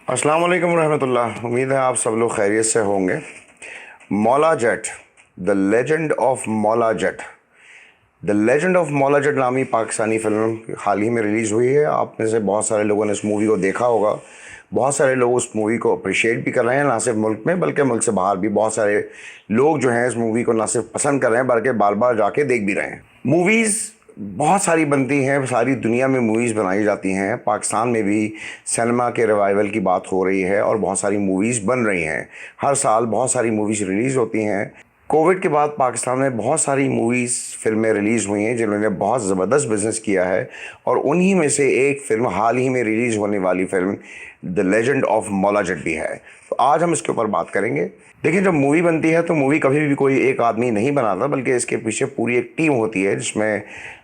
अस्सलाम वालेकुम रहमतुल्लाह। उम्मीद है आप सब लोग खैरियत से होंगे। Maula Jatt, the legend of Maula Jatt. The legend of Maula Jatt नामी पाकिस्तानी फ़िल्म हाल ही में रिलीज़ हुई है। आप में से बहुत सारे लोगों ने इस मूवी को देखा होगा। बहुत सारे लोग उस मूवी को अप्रिशिएट भी कर रहे हैं, ना सिर्फ मुल्क में बल्कि मुल्क से बाहर भी बहुत सारे लोग जो हैं इस मूवी को ना सिर्फ पसंद कर रहे हैं बल्कि बार बार जाके देख भी रहे हैं। मूवीज़ बहुत सारी बनती हैं, सारी दुनिया में मूवीज़ बनाई जाती हैं। पाकिस्तान में भी सिनेमा के रिवाइवल की बात हो रही है और बहुत सारी मूवीज़ बन रही हैं। हर साल बहुत सारी मूवीज़ रिलीज़ होती हैं। कोविड के बाद पाकिस्तान में बहुत सारी मूवीज़ फिल्में रिलीज़ हुई हैं जिन्होंने बहुत ज़बरदस्त बिज़नेस किया है, और उन्हीं में से एक फ़िल्म हाल ही में रिलीज़ होने वाली film the legend of Maula Jatt भी है। तो आज हम इसके ऊपर बात करेंगे। देखिए, जब मूवी बनती है तो मूवी कभी भी कोई एक आदमी नहीं बनाता, बल्कि इसके पीछे पूरी एक टीम होती है जिसमें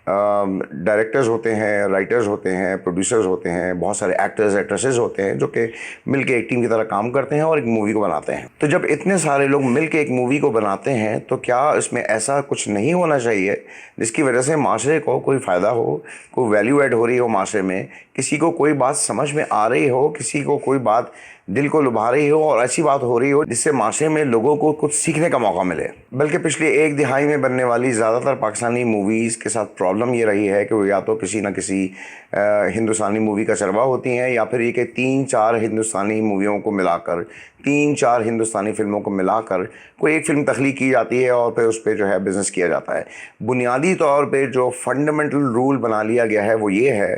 डायरेक्टर्स होते हैं, राइटर्स होते हैं, प्रोड्यूसर्स होते हैं, बहुत सारे एक्टर्स एक्ट्रेसेस होते हैं जो कि मिल के एक टीम की तरह काम करते हैं और एक मूवी को बनाते हैं। तो जब इतने सारे लोग मिल के एक मूवी को बनाते हैं तो क्या इसमें ऐसा कुछ नहीं होना चाहिए जिसकी वजह से माशरे को कोई फ़ायदा हो, कोई वैल्यू ऐड हो रही हो माशरे में, किसी को कोई बात समझ में आ रही हो, किसी को कोई बात दिल को लुभा रही हो और ऐसी बात हो रही हो जिससे माशरे में लोगों को कुछ सीखने का मौका मिले। बल्कि पिछली एक दिहाई में बनने वाली ज़्यादातर पाकिस्तानी मूवीज़ के साथ प्रॉब्लम ये रही है कि वो या तो किसी न किसी हिंदुस्तानी मूवी का चरवा होती हैं, या फिर ये कि 3-4 हिंदुस्तानी मूवियों को मिलाकर, 3-4 हिंदुस्तानी फ़िल्मों को मिलाकर कोई एक फ़िल्म तख्लीक की जाती है और फिर उस पर जो है बिज़नेस किया जाता है। बुनियादी तौर पर जो फंडामेंटल रूल बना लिया गया है वो ये है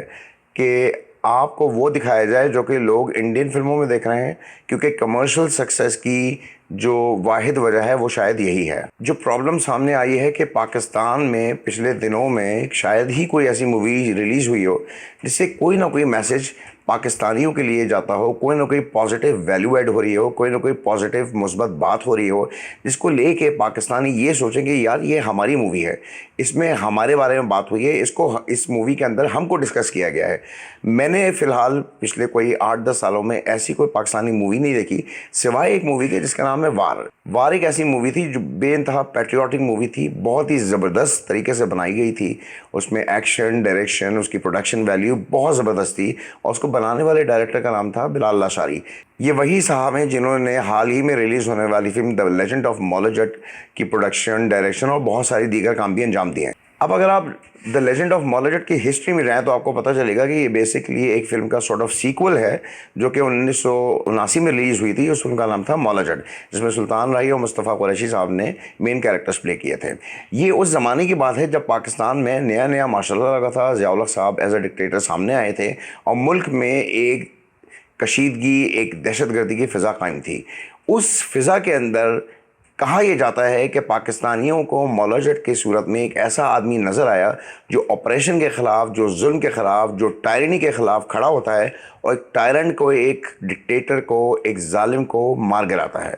कि आपको वो दिखाया जाए जो कि लोग इंडियन फिल्मों में देख रहे हैं, क्योंकि कमर्शियल सक्सेस की जो वाहिद वजह है वो शायद यही है। जो प्रॉब्लम सामने आई है कि पाकिस्तान में पिछले दिनों में शायद ही कोई ऐसी मूवी रिलीज़ हुई हो जिससे कोई ना कोई मैसेज पाकिस्तानियों के लिए जाता हो, कोई ना कोई पॉजिटिव वैल्यू ऐड हो रही हो, कोई ना कोई पॉजिटिव मुस्बत बात हो रही हो जिसको लेके पाकिस्तानी ये सोचें कि यार ये हमारी मूवी है, इसमें हमारे बारे में बात हुई है, इसको इस मूवी के अंदर हमको डिस्कस किया गया है। मैंने फ़िलहाल पिछले कोई 8-10 सालों में ऐसी कोई पाकिस्तानी मूवी नहीं देखी सिवाय एक मूवी के जिसका नाम है वार। वार एक ऐसी मूवी थी जो बेइंतहा पैट्रियाटिक मूवी थी, बहुत ही ज़बरदस्त तरीके से बनाई गई थी। उसमें एक्शन, डायरेक्शन, उसकी प्रोडक्शन वैल्यू बहुत ज़बरदस्त थी, और उसको बनाने वाले डायरेक्टर का नाम था बिलाल लाशारी। ये वही साहब हैं जिन्होंने हाल ही में रिलीज़ होने वाली film the legend of Maula Jatt की प्रोडक्शन, डायरेक्शन और बहुत सारी दीगर काम भी अंजाम दिए हैं। अब अगर आप the legend of Maula Jatt की हिस्ट्री में जाएँ तो आपको पता चलेगा कि ये बेसिकली एक फ़िल्म का सॉर्ट ऑफ सीक्वल है जो कि 1979 में रिलीज़ हुई थी। उस फिल्म का नाम था मौला जट, जिसमें सुल्तान राही और मुस्तफ़ा कुरैशी साहब ने मेन कैरेक्टर्स प्ले किए थे। ये उस ज़माने की बात है जब पाकिस्तान में नया नया माशाल्लाह लगा था, ज़िया-उल-हक साहब एज अ डिक्टेटर सामने आए थे और मुल्क में एक कशीदगी, एक दहशतगर्दी की फ़िज़ा कायम थी। उस फ़िज़ा के अंदर कहा यह जाता है कि पाकिस्तानियों को मौला जट की सूरत में एक ऐसा आदमी नज़र आया जो ऑपरेशन के ख़िलाफ़, जो जुल्म के ख़िलाफ़, जो टायरनी के ख़िलाफ़ खड़ा होता है और एक टायरन को, एक डिक्टेटर को, एक जालिम को मार गिराता है।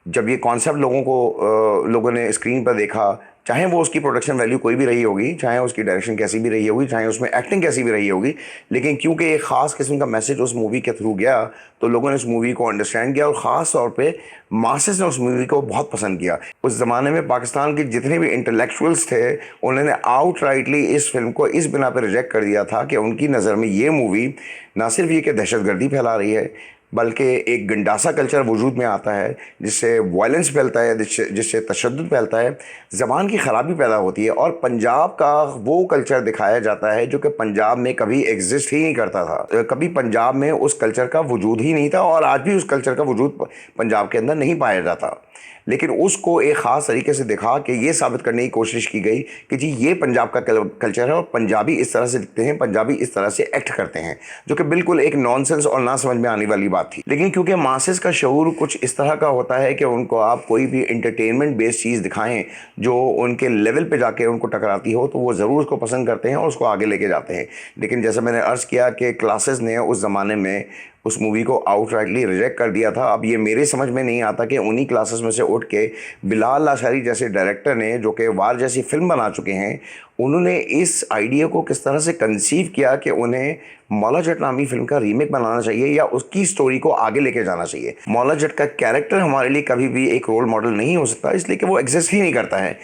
जब ये कॉन्सेप्ट लोगों ने स्क्रीन पर देखा, चाहे वो उसकी प्रोडक्शन वैल्यू कोई भी रही होगी, चाहे उसकी डायरेक्शन कैसी भी रही होगी, चाहे उसमें एक्टिंग कैसी भी रही होगी, लेकिन क्योंकि एक ख़ास किस्म का मैसेज उस मूवी के थ्रू गया तो लोगों ने उस मूवी को अंडरस्टैंड किया और ख़ास तौर पे मासेस ने उस मूवी को बहुत पसंद किया। उस ज़माने में पाकिस्तान के जितने भी इंटेलेक्चुअल्स थे उन्होंने आउटराइटली इस फिल्म को इस बिना पर रिजेक्ट कर दिया था कि उनकी नज़र में ये मूवी ना सिर्फ ये कि दहशतगर्दी फैला रही है, बल्कि एक गंडासा कल्चर वजूद में आता है जिससे वायलेंस फैलता है, जिससे तशद्दुद फैलता है, ज़बान की ख़राबी पैदा होती है, और पंजाब का वो कल्चर दिखाया जाता है जो कि पंजाब में कभी एग्जिस्ट ही नहीं करता था। कभी पंजाब में उस कल्चर का वजूद ही नहीं था और आज भी उस कल्चर का वजूद पंजाब के अंदर नहीं पाया जाता। लेकिन उसको एक ख़ास तरीके से दिखा के ये साबित करने की कोशिश की गई कि जी ये पंजाब का कल्चर है और पंजाबी इस तरह से दिखते हैं, पंजाबी इस तरह से एक्ट करते हैं, जो कि बिल्कुल एक नॉनसेंस और ना समझ में आने वाली बात थी। लेकिन क्योंकि मासेस का शऊर कुछ इस तरह का होता है कि उनको आप कोई भी इंटरटेनमेंट बेस्ड चीज़ दिखाएं जो उनके लेवल पे जाके उनको टकराती हो तो वो ज़रूर उसको पसंद करते हैं और उसको आगे लेके जाते हैं। लेकिन जैसे मैंने अर्ज़ किया कि क्लासेस ने उस ज़माने में उस मूवी को आउटराइटली रिजेक्ट कर दिया था। अब ये मेरे समझ में नहीं आता कि उन्हीं क्लासेस में से उठ के बिलाल लाशारी जैसे डायरेक्टर ने, जो कि वार जैसी फिल्म बना चुके हैं, उन्होंने इस आइडिया को किस तरह से कंसीव किया कि उन्हें मौला जट नामी फिल्म का रीमेक बनाना चाहिए या उसकी स्टोरी को आगे लेके जाना चाहिए। मौला जट का कैरेक्टर हमारे लिए कभी भी एक रोल मॉडल नहीं हो सकता, इसलिए कि वो एग्जिस्ट ही नहीं करता है।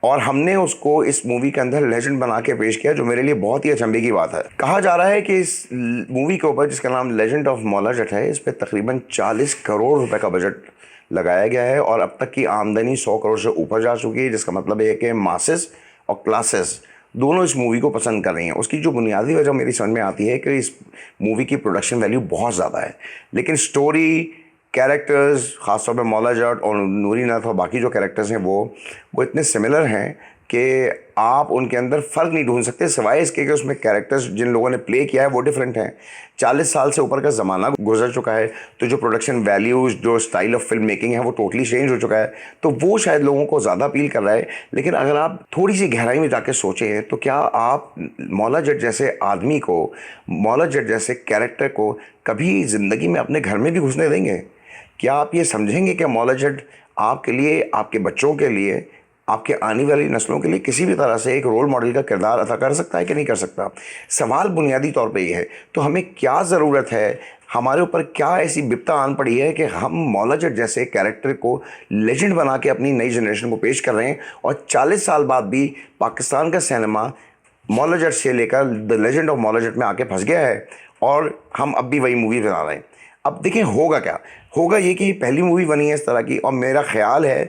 और हमने उसको इस मूवी के अंदर लेजेंड बना के पेश किया, जो मेरे लिए बहुत ही अचंभे की बात है। कहा जा रहा है कि इस मूवी के ऊपर, जिसका नाम लेजेंड ऑफ मौला जट है, इस पर तकरीबन 40 करोड़ रुपए का बजट लगाया गया है और अब तक की आमदनी 100 करोड़ से ऊपर जा चुकी है, जिसका मतलब है कि मासेस और क्लासेस दोनों इस मूवी को पसंद कर रही हैं। उसकी जो बुनियादी वजह मेरी समझ में आती है कि इस मूवी की प्रोडक्शन वैल्यू बहुत ज़्यादा है, लेकिन स्टोरी, कैरेक्टर्स, ख़ासतौर पे मौला जट और नूरी नाथ और बाकी जो कैरेक्टर्स हैं वो इतने सिमिलर हैं कि आप उनके अंदर फ़र्क नहीं ढूंढ सकते, सिवाय इसके कि उसमें कैरेक्टर्स जिन लोगों ने प्ले किया है वो डिफरेंट हैं। 40 साल से ऊपर का ज़माना गुजर चुका है, तो जो प्रोडक्शन वैल्यूज़, जो स्टाइल ऑफ फिल्म मेकिंग है, वो टोटली चेंज हो चुका है, तो वो शायद लोगों को ज़्यादा अपील कर रहा है। लेकिन अगर आप थोड़ी सी गहराई में जाके सोचें तो क्या आप मौला जट जैसे आदमी को, मौला जट जैसे कैरेक्टर को कभी ज़िंदगी में अपने घर में भी घुसने देंगे? क्या आप ये समझेंगे कि मौला जट आपके लिए, आपके बच्चों के लिए, आपके आने वाली नस्लों के लिए किसी भी तरह से एक रोल मॉडल का किरदार अदा कर सकता है कि नहीं कर सकता? सवाल बुनियादी तौर पे ये है। तो हमें क्या ज़रूरत है, हमारे ऊपर क्या ऐसी विपदा आन पड़ी है कि हम मौला जट जैसे कैरेक्टर को लेजेंड बना के अपनी नई जनरेशन को पेश कर रहे हैं, और 40 साल बाद भी पाकिस्तान का सिनेमा मौला जट से लेकर the legend of Maula Jatt में आके फंस गया है और हम अब भी वही मूवी बना रहे हैं। अब देखिए होगा क्या, होगा ये कि पहली मूवी बनी है इस तरह की, और मेरा ख्याल है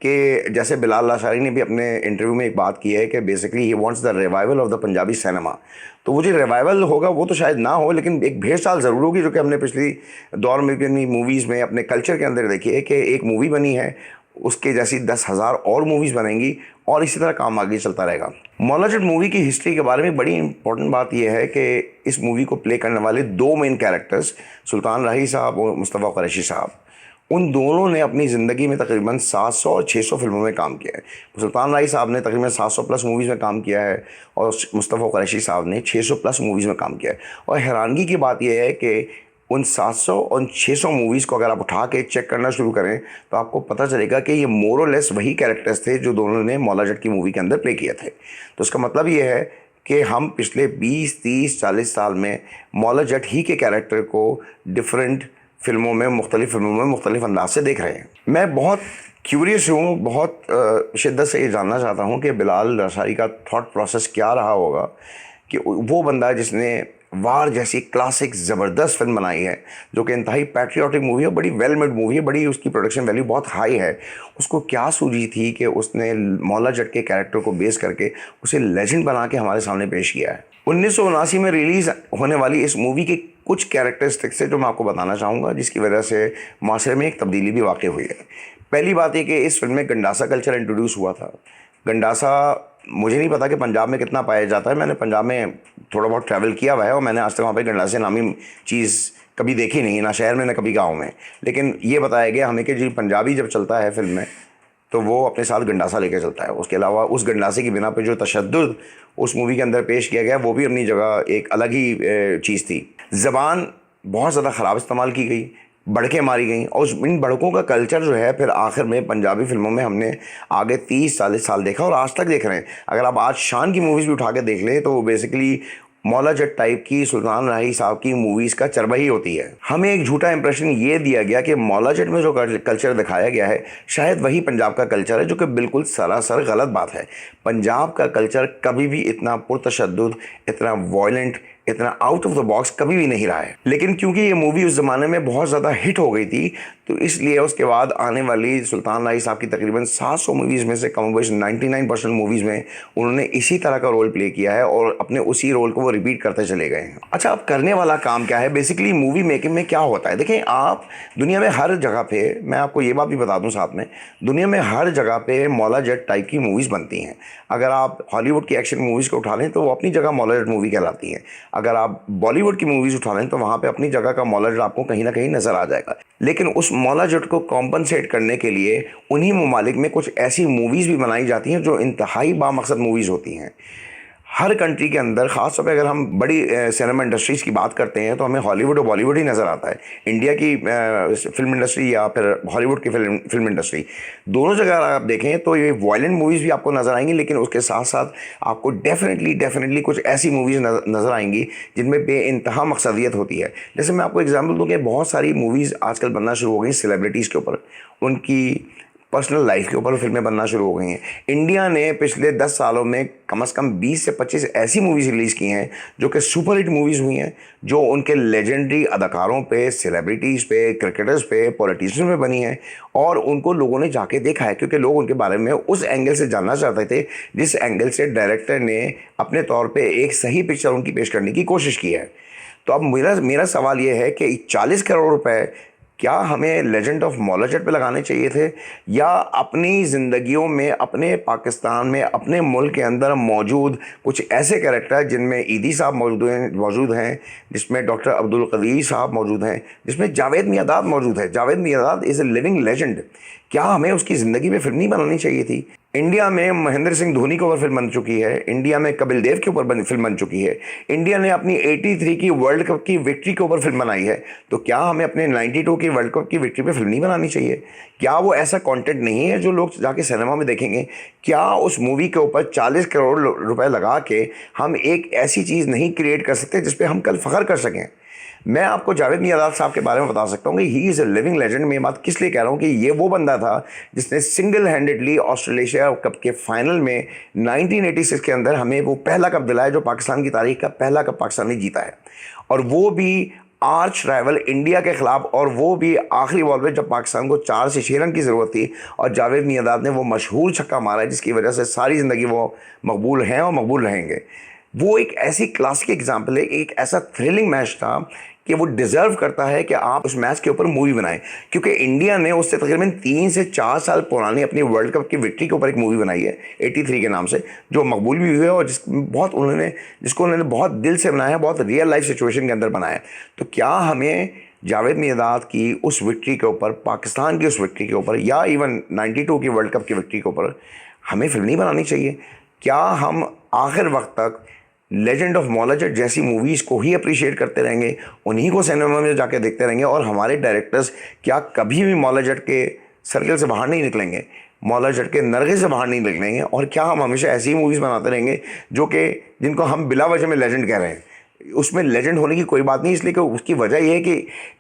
कि जैसे बिलाल लाशारी ने भी अपने इंटरव्यू में एक बात की है कि basically he wants the revival of the Punjabi cinema. तो वो जो रिवाइवल होगा वो तो शायद ना हो, लेकिन एक भेड़चाल ज़रूर होगी, जो कि हमने पिछली दौर में भी मूवीज़ में अपने कल्चर के अंदर देखी है कि एक मूवी बनी है, उसके जैसी 10,000 और मूवीज़ बनेंगी और इसी तरह काम आगे चलता रहेगा। मौला जट मूवी की हिस्ट्री के बारे में बड़ी इंपॉर्टेंट बात यह है कि इस मूवी को प्ले करने वाले दो मेन कैरेक्टर्स, सुल्तान राही साहब और मुस्तफ़ा कुरैशी साहब, उन दोनों ने अपनी ज़िंदगी में तकरीबन 700 और 600 फिल्मों में काम किया है। सुल्तान राही साहब ने तकरीबन 700 प्लस मूवीज़ में काम किया है और मुस्तफ़ा कुरैशी साहब ने 600 प्लस मूवीज़ में काम किया है। और हैरानगी की बात यह है कि उन 700 और 600 मूवीज़ को अगर आप उठा के चेक करना शुरू करें तो आपको पता चलेगा कि ये मोर और लेस वही कैरेक्टर्स थे जो दोनों ने मौला जट की मूवी के अंदर प्ले किए थे। तो इसका मतलब ये है कि हम पिछले 20, 30, 40 साल में मौला जट ही के कैरेक्टर को डिफरेंट फिल्मों में, मुख्तलिफ फिल्मों में मुख्तलिफ अंदाज से देख रहे हैं। मैं बहुत क्यूरियस हूँ, बहुत शिद्दत से ये जानना चाहता हूँ कि बिलाल लाशारी का थॉट प्रोसेस क्या रहा होगा कि वो बंदा जिसने वार जैसी क्लासिक ज़बरदस्त फिल्म बनाई है, जो कि इंतहाई पैट्रियाटिक मूवी है, बड़ी वेल मेड मूवी है, बड़ी उसकी प्रोडक्शन वैल्यू बहुत हाई है, उसको क्या सूझी थी कि उसने मौला जट के कैरेक्टर को बेस करके उसे लेजेंड बना के हमारे सामने पेश किया है। 1979 में रिलीज़ होने वाली इस मूवी के कुछ कैरेक्टरिस्टिक्स है जो मैं आपको बताना चाहूँगा, जिसकी वजह से माशरे में एक तब्दीली भी वाक़ हुई है। पहली बात है कि इस फिल्म में गंडासा कल्चर इंट्रोड्यूस हुआ था। गंडासा मुझे नहीं पता कि पंजाब में कितना पाया जाता है, मैंने पंजाब में थोड़ा बहुत ट्रैवल किया हुआ है और मैंने आज तक वहाँ पे गंडासे नामी चीज़ कभी देखी नहीं, ना शहर में ना कभी गाँव में। लेकिन ये बताया गया हमें कि जी पंजाबी जब चलता है फिल्म में तो वो अपने साथ गंडासा लेकर चलता है। उसके अलावा उस गंडासे की बिना पे जो तशद्दुद उस मूवी के अंदर पेश किया गया वो भी अपनी जगह एक अलग ही चीज़ थी। ज़बान बहुत ज़्यादा ख़राब इस्तेमाल की गई, बड़कें मारी गई, और इन बड़कों का कल्चर जो है फिर आखिर में पंजाबी फिल्मों में हमने आगे 30-40 साल देखा और आज तक देख रहे हैं। अगर आप आज शान की मूवीज़ भी उठा के देख लें तो बेसिकली मौला जट टाइप की, सुल्तान राही साहब की मूवीज़ का चरबा ही होती है। हमें एक झूठा इंप्रेशन ये दिया गया कि मौला जट में जो कल्चर दिखाया गया है शायद वही पंजाब का कल्चर है, जो कि बिल्कुल सरासर गलत बात है। पंजाब का कल्चर कभी भी इतना पुरतशद्दुद, इतना वॉयलेंट, इतना आउट ऑफ द बॉक्स कभी भी नहीं रहा है। लेकिन क्योंकि ये मूवी उस ज़माने में बहुत ज़्यादा हिट हो गई थी, तो इसलिए उसके बाद आने वाली सुल्तान राही साहब की तकरीबन 700 मूवीज़ में से कम बेश 99% मूवीज़ में उन्होंने इसी तरह का रोल प्ले किया है और अपने उसी रोल को वो रिपीट करते चले गए हैं। अच्छा, अब करने वाला काम क्या है? बेसिकली मूवी मेकिंग में क्या होता है, देखें आप दुनिया में हर जगह पे, मैं आपको ये बात भी बता दूं साथ में, दुनिया में हर जगह पे मौला जट टाइप की मूवीज़ बनती हैं। अगर आप हॉलीवुड की एक्शन मूवीज़ को उठा लें तो वो अपनी जगह मौला जट मूवी कहलाती हैं। अगर आप बॉलीवुड की मूवीज़ उठा लें तो वहाँ पे अपनी जगह का मौला जट आपको कहीं ना कहीं नज़र आ जाएगा। लेकिन उस मौला जट को कॉम्पनसेट करने के लिए उन्हीं ममालिक में कुछ ऐसी मूवीज़ भी बनाई जाती हैं जो इंतहाई बामकसद मूवीज़ होती हैं। हर कंट्री के अंदर, ख़ास तौर पे अगर हम बड़ी सिनेमा इंडस्ट्रीज़ की बात करते हैं तो हमें हॉलीवुड और बॉलीवुड ही नज़र आता है। इंडिया की फिल्म इंडस्ट्री या फिर हॉलीवुड की फिल्म इंडस्ट्री, दोनों जगह आप देखें तो ये वायलेंट मूवीज़ भी आपको नज़र आएंगी, लेकिन उसके साथ साथ आपको डेफिनेटली कुछ ऐसी मूवीज़ नज़र आएंगी जिनमें बेइंतहा मकसदियत होती है। जैसे मैं आपको एग्जाम्पल दूँ कि बहुत सारी मूवीज़ आजकल बनना शुरू हो गई सेलिब्रिटीज़ के ऊपर, उनकी पर्सनल लाइफ के ऊपर फिल्में बनना शुरू हो गई हैं। इंडिया ने पिछले 10 सालों में कम से कम 20 से 25 ऐसी मूवीज़ रिलीज़ की हैं जो कि सुपर हिट मूवीज़ हुई हैं, जो उनके लेजेंडरी अदाकारों पे, सेलिब्रिटीज़ पे, क्रिकेटर्स पे, पॉलिटिशियंस पे बनी हैं और उनको लोगों ने जाके देखा है क्योंकि लोग उनके बारे में उस एंगल से जानना चाहते थे जिस एंगल से डायरेक्टर ने अपने तौर पर एक सही पिक्चर उनकी पेश करने की कोशिश की है। तो अब मेरा सवाल ये है कि 40 करोड़ रुपए क्या हमें लेजेंड ऑफ मौलाजट पे लगाने चाहिए थे, या अपनी ज़िंदगियों में, अपने पाकिस्तान में, अपने मुल्क के अंदर मौजूद कुछ ऐसे कैरेक्टर जिनमें ईदी साहब मौजूद हैं, जिसमें डॉक्टर अब्दुल कदीर साहब मौजूद हैं, जिसमें जावेद मियांदाद मौजूद है। Javed Miandad is a living legend. क्या हमें उसकी ज़िंदगी में फिल्म नहीं बनानी चाहिए थी? इंडिया में महेंद्र सिंह धोनी के ऊपर फिल्म बन चुकी है, इंडिया में कपिल देव के ऊपर फिल्म बन चुकी है, इंडिया ने अपनी 83 की वर्ल्ड कप की विक्ट्री के ऊपर फिल्म बनाई है। तो क्या हमें अपने 92 की वर्ल्ड कप की विक्ट्री पे फिल्म नहीं बनानी चाहिए? क्या वो ऐसा कंटेंट नहीं है जो लोग जाके सिनेमा में देखेंगे? क्या उस मूवी के ऊपर 40 करोड़ रुपए लगा के हम एक ऐसी चीज़ नहीं क्रिएट कर सकते जिस पर हम कल फ़ख्र कर सकें? मैं आपको जावेद मियांदाद साहब के बारे में बता सकता हूँ कि he is a living legend. मैं बात किस लिए कह रहा हूँ कि ये वो बंदा था जिसने सिंगल हैंडेडली ऑस्ट्रेलिया कप के फाइनल में 1986 के अंदर हमें वो पहला कप दिलाया जो पाकिस्तान की तारीख का पहला कप पाकिस्तान ने जीता है, और वो भी आर्च राइवल इंडिया के ख़िलाफ़, और वो भी आखिरी बॉल पे जब पाकिस्तान को 4 से 6 रन की ज़रूरत थी और जावेद मियांदाद ने वो मशहूर छक्का मारा जिसकी वजह से सारी ज़िंदगी वो मकबूल हैं और मकबूल रहेंगे। वो एक ऐसी क्लासिक एग्जाम्पल है, एक ऐसा थ्रिलिंग मैच था कि वो डिज़र्व करता है कि आप उस मैच के ऊपर मूवी बनाएं, क्योंकि इंडिया ने उससे तकरीबन 3 से 4 साल पुरानी अपनी वर्ल्ड कप की विक्ट्री के ऊपर एक मूवी बनाई है 83 के नाम से, जो मकबूल भी हुई है और जिसको उन्होंने बहुत दिल से बनाया, बहुत रियल लाइफ सिचुएशन के अंदर बनाया। तो क्या हमें जावेद मियांदाद की उस विक्ट्री के ऊपर, पाकिस्तान की उस विक्ट्री के ऊपर, या इवन 92 की वर्ल्ड कप की विक्ट्री के ऊपर हमें फिल्म नहीं बनानी चाहिए? क्या हम आखिर वक्त तक लेजेंड ऑफ मौलाजट जैसी मूवीज़ को ही अप्रिशिएट करते रहेंगे, उन्हीं को सिनेमा में जाके देखते रहेंगे, और हमारे डायरेक्टर्स क्या कभी भी मौलाजट के सर्कल से बाहर नहीं निकलेंगे, मौलाजट के नरगे से बाहर नहीं निकलेंगे? और क्या हम हमेशा ऐसी मूवीज़ बनाते रहेंगे जिनको हम बिला वजह में लेजेंड कह रहे हैं? उसमें लेजेंड होने की कोई बात नहीं, इसलिए कि उसकी वजह यह है कि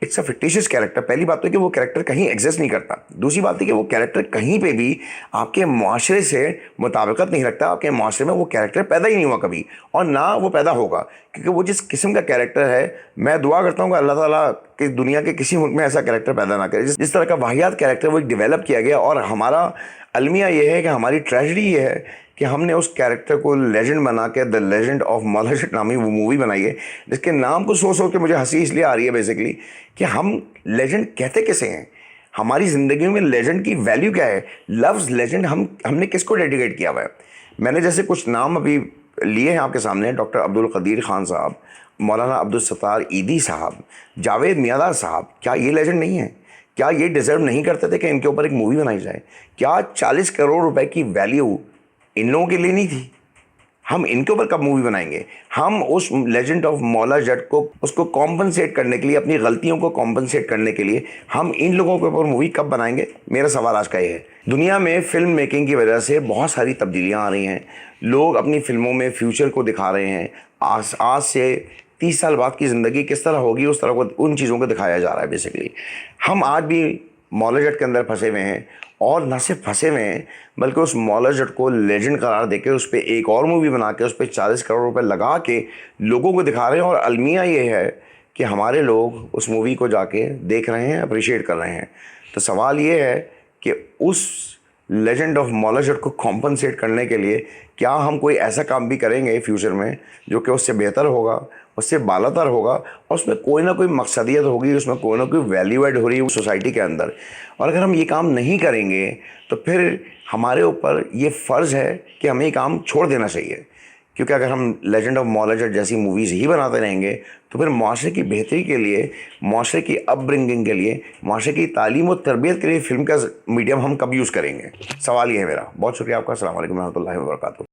इट्स अ फिक्टिशियस कैरेक्टर। पहली बात तो कि वो कैरेक्टर कहीं एग्जिस्ट नहीं करता, दूसरी बात है कि वो कैरेक्टर कहीं पे भी आपके माशरे से मुताबिकत नहीं रखता, आपके माशरे में वो कैरेक्टर पैदा ही नहीं हुआ कभी, और ना वो पैदा होगा, क्योंकि वो जिस किस्म का कैरेक्टर है, मैं दुआ करता हूँ कि अल्लाह ताला कि दुनिया के किसी मुल्क में ऐसा कैरेक्टर पैदा ना करे जिस तरह का वाहियात कैरेक्टर वो डेवलप किया गया। और हमारा अलमिया ये है कि हमारी ट्रेजेडी ये है कि हमने उस कैरेक्टर को लेजेंड बना के द लेजेंड ऑफ मौलाजट नामी वो मूवी बनाई है, जिसके नाम को सोच के मुझे हंसी इसलिए आ रही है बेसिकली कि हम लेजेंड कहते कैसे हैं? हमारी ज़िंदगी में लेजेंड की वैल्यू क्या है? लफ्ज़ लेजेंड हमने किसको डेडिकेट किया हुआ है? मैंने जैसे कुछ नाम अभी लिए हैं आपके सामने, डॉक्टर अब्दुल कदीर खान साहब, मौलाना अब्दुल सत्तार ईदी साहब, जावेद मियांदाद साहब, क्या ये लेजेंड नहीं है? क्या ये डिज़र्व नहीं करते थे कि इनके ऊपर एक मूवी बनाई जाए? क्या 40 करोड़ रुपए की वैल्यू इन लोगों के लिए नहीं थी? हम इनके ऊपर कब मूवी बनाएंगे? हम उस लेजेंड ऑफ मौलाजट को, उसको कॉम्पनसेट करने के लिए, अपनी गलतियों को कॉम्पनसेट करने के लिए हम इन लोगों के ऊपर मूवी कब बनाएंगे? मेरा सवाल आज का ये है। दुनिया में फिल्म मेकिंग की वजह से बहुत सारी तब्दीलियाँ आ रही हैं, लोग अपनी फिल्मों में फ्यूचर को दिखा रहे हैं। आज से 30 साल बाद की ज़िंदगी किस तरह होगी, उस तरह को, उन चीज़ों को दिखाया जा रहा है बेसिकली। हम आज भी मौलाजट के अंदर फंसे हुए हैं, और ना सिर्फ फंसे हुए हैं बल्कि उस मौलाजट को लेजेंड करार देके उस पर एक और मूवी बना के उस पर 40 करोड़ रुपए लगा के लोगों को दिखा रहे हैं। और अलमिया ये है कि हमारे लोग उस मूवी को जाके देख रहे हैं, अप्रिशिएट कर रहे हैं। तो सवाल ये है कि उस लेजेंड ऑफ मौलाजट को कॉम्पनसेट करने के लिए क्या हम कोई ऐसा काम भी करेंगे फ्यूचर में जो कि उससे बेहतर होगा, उससे बालातर होगा, और उसमें कोई ना कोई मकसदियत होगी, उसमें कोई ना कोई वैल्यू ऐड हो रही है सोसाइटी के अंदर। और अगर हम ये काम नहीं करेंगे तो फिर हमारे ऊपर ये फ़र्ज़ है कि हमें ये काम छोड़ देना चाहिए, क्योंकि अगर हम लेजेंड ऑफ मौलाजट जैसी मूवीज़ ही बनाते रहेंगे तो फिर माशरे की बेहतरी के लिए, माशरे की अपब्रिंगिंग के लिए, माशरे की तालीम और तरबियत के लिए फ़िल्म का मीडियम हम कब यूज़ करेंगे? सवाल ये है मेरा। बहुत शुक्रिया आपका। अस्सलाम वालेकुम रहमतुल्लाहि व बरकातहू।